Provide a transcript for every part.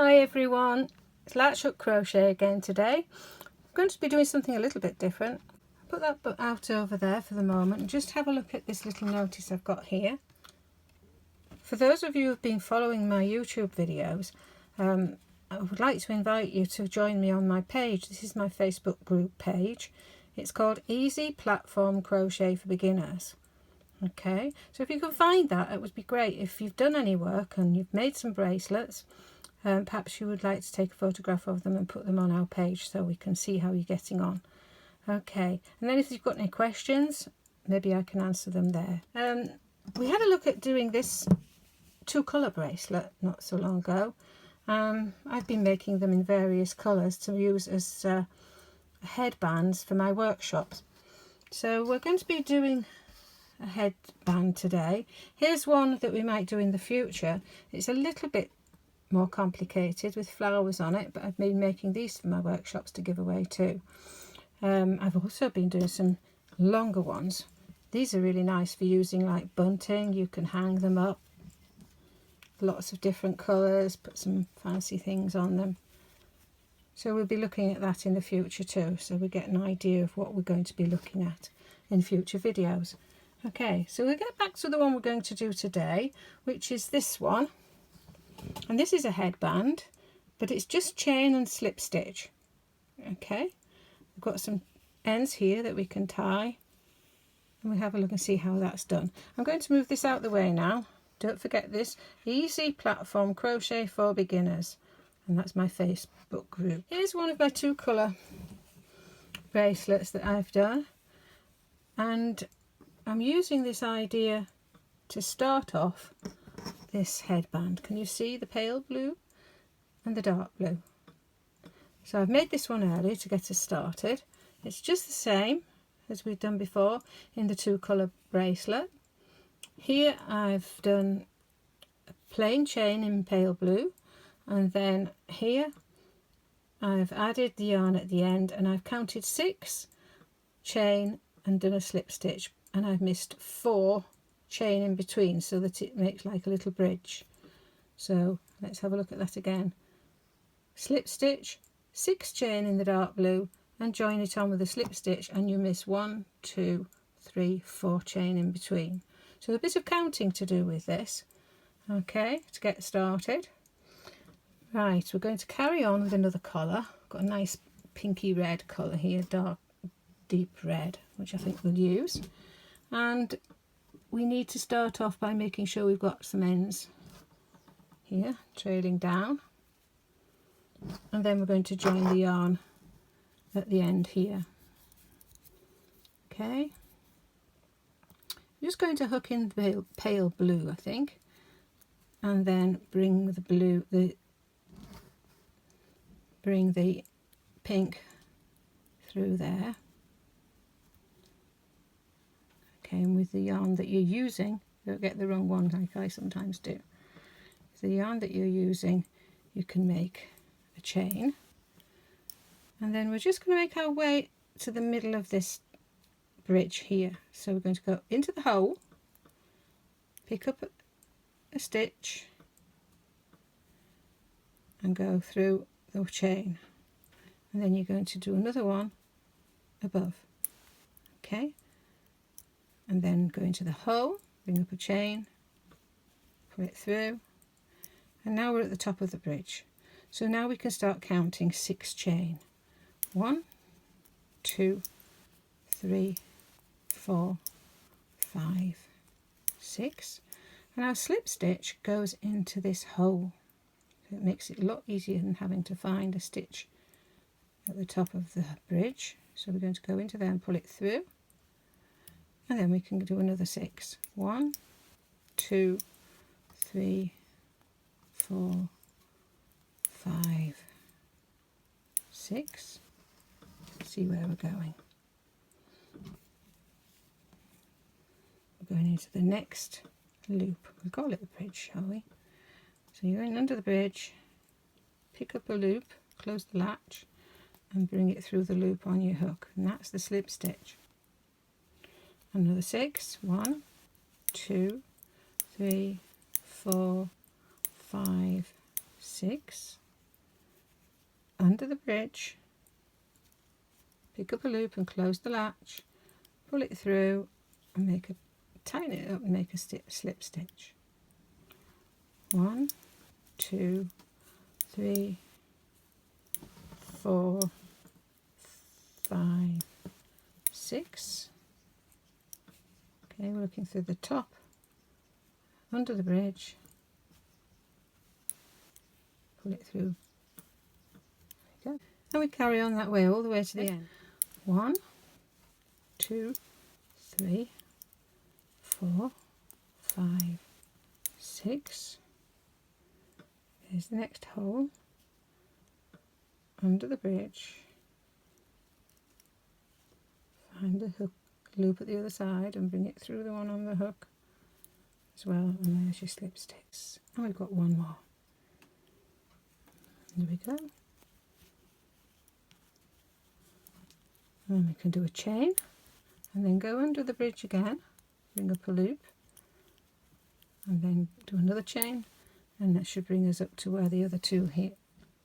Hi everyone, it's Latch Crochet again today. I'm going to be doing something a little bit different. Put that out over there for the moment and just have a look at this little notice I've got here. For those of you who have been following my YouTube videos, I would like to invite you to join me on my page. This is my Facebook group page. It's called Easy Platform Crochet for Beginners. Okay, so if you can find that, it would be great. If you've done any work and you've made some bracelets, perhaps you would like to take a photograph of them and put them on our page so we can see how you're getting on. Okay, and then if you've got any questions, maybe I can answer them there. We had a look at doing this 2-colour bracelet not so long ago. I've been making them in various colours to use as headbands for my workshops. So we're going to be doing a headband today. Here's one that we might do in the future. It's a little bit more complicated with flowers on it, but I've been making these for my workshops to give away too. I've also been doing some longer ones. These are really nice for using like bunting. You can hang them up, lots of different colours, put some fancy things on them. So we'll be looking at that in the future too, so we get an idea of what we're going to be looking at in future videos. Okay, so we'll get back to the one we're going to do today, which is this one. And this is a headband, but it's just chain and slip stitch. Okay, we've got some ends here that we can tie, and we'll have a look and see how that's done. I'm going to move this out the way now. Don't forget this, Easy Platform Crochet for Beginners, and that's my Facebook group. Here's one of my 2-colour bracelets that I've done, and I'm using this idea to start off this headband. Can you see the pale blue and the dark blue? So I've made this one early to get us started. It's just the same as we've done before in the 2-colour bracelet. Here I've done a plain chain in pale blue, and then here I've added the yarn at the end, and I've counted 6 chain and done a slip stitch, and I've missed 4 chain in between so that it makes like a little bridge. So let's have a look at that again. Slip stitch, 6 chain in the dark blue, and join it on with a slip stitch, and you miss 1, 2, 3, 4 chain in between. So a bit of counting to do with this. Okay, to get started. Right, we're going to carry on with another colour. Got a nice pinky red colour here, dark deep red, which I think we'll use. And we need to start off by making sure we've got some ends here trailing down, and then we're going to join the yarn at the end here. Okay, I'm just going to hook in the pale blue, I think, and then bring the pink through there. Okay, and with the yarn that you're using, don't get the wrong one like I sometimes do. The yarn that you're using, you can make a chain, and then we're just going to make our way to the middle of this bridge here. So we're going to go into the hole, pick up a stitch, and go through the chain, and then you're going to do another one above. Okay, and then go into the hole, bring up a chain, pull it through, and now we're at the top of the bridge. So now we can start counting 6 chain. 1, 2, 3, 4, 5, 6, and our slip stitch goes into this hole. So it makes it a lot easier than having to find a stitch at the top of the bridge. So we're going to go into there and pull it through, and then we can do another 6. 1, 2, 3, 4, 5, 6. See where we're going. We're going into the next loop. We'll call it the bridge, shall we? So you're going under the bridge, pick up a loop, close the latch, and bring it through the loop on your hook, and that's the slip stitch. Another 6. 1, 2, 3, 4, 5, 6. under the bridge, pick up a loop and close the latch, pull it through and tighten it up and make a slip stitch. 1, 2, 3, 4, 5, 6. Okay, we're looking through the top, under the bridge, pull it through. There we go. And we carry on that way all the way to the end. 1, 2, 3, 4, 5, 6. There's the next hole, under the bridge, find the hook loop at the other side and bring it through the one on the hook as well, and there's your slip stitch. And we've got one more. There we go. And then we can do a chain and then go under the bridge again, bring up a loop and then do another chain, and that should bring us up to where the other two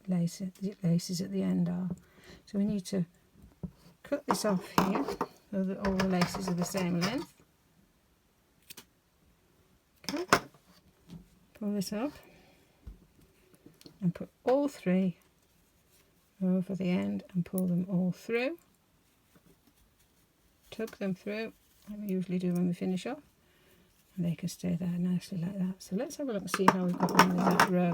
laces at the end are. So we need to cut this off here so that all the laces are the same length. Okay, pull this up and put all 3 over the end and pull them all through. Tug them through, like we usually do when we finish off, and they can stay there nicely like that. So let's have a look and see how we've got on with that row.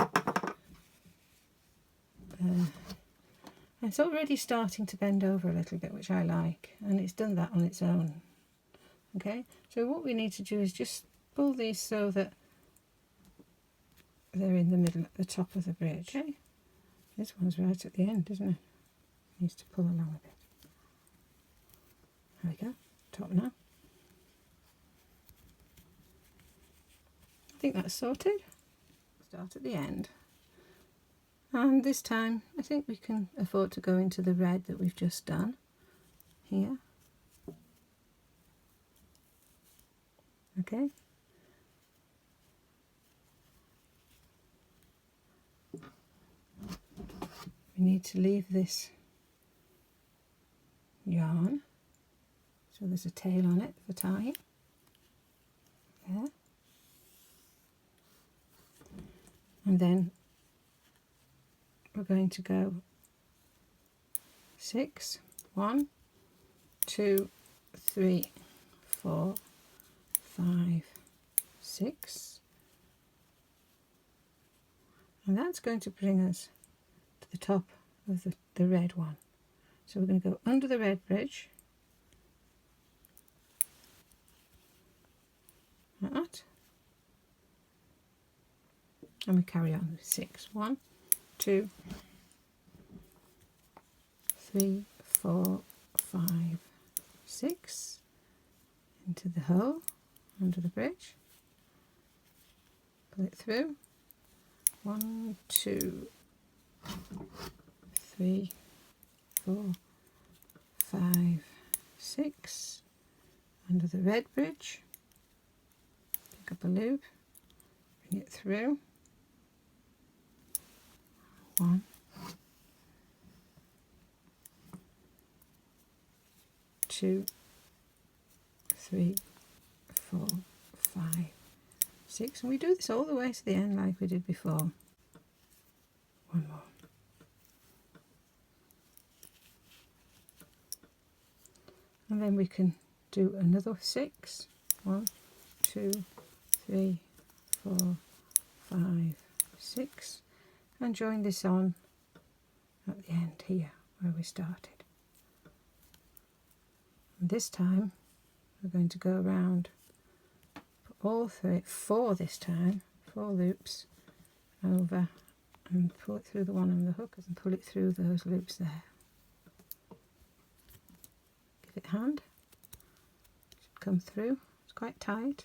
It's already starting to bend over a little bit, which I like, and it's done that on its own. Okay, so what we need to do is just pull these so that they're in the middle at the top of the bridge. Okay, this one's right at the end, isn't it? Needs to pull along a bit. There we go, top now. I think that's sorted. Start at the end. And this time I think we can afford to go into the red that we've just done here. Okay. We need to leave this yarn, so there's a tail on it for tying. There. And then we're going to go 6, 1, 2, 3, 4, 5, 6, and that's going to bring us to the top of the red one. So we're going to go under the red bridge like that, and we carry on with 6, 1, 2, 3, 4, 5, 6 into the hole under the bridge, pull it through, 1, 2, 3, 4, 5, 6 under the red bridge, pick up a loop, bring it through, 1, 2, 3, 4, 5, 6, and we do this all the way to the end like we did before. One more. And then we can do another 6. 1, 2, 3, 4, 5, 6, and join this on at the end here where we started. And this time we're going to go around all 4 this time, 4 loops over, and pull it through the one on the hook and pull it through those loops there. Give it a hand, it should come through, it's quite tight.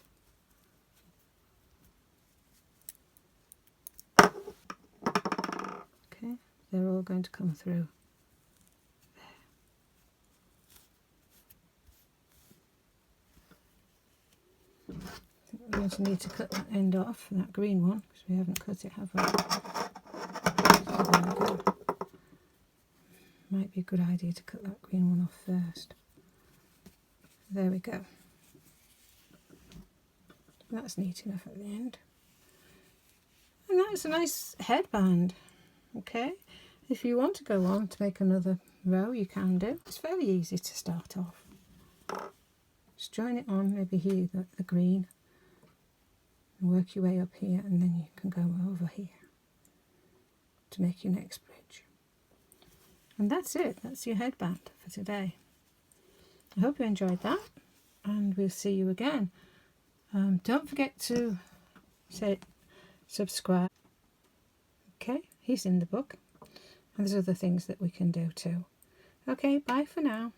Okay, they're all going to come through there. We're going to need to cut that end off, that green one, because we haven't cut it, have we? So there we go. be a good idea to cut that green one off first. There we go. That's neat enough at the end. And that's a nice headband. Okay, if you want to go on to make another row, you can do. It's very easy to start off. Just join it on, maybe here, the green, and work your way up here, and then you can go over here to make your next bridge. And that's it. That's your headband for today. I hope you enjoyed that, and we'll see you again. Don't forget to say subscribe. Okay, he's in the book, and there's other things that we can do too. Okay, bye for now.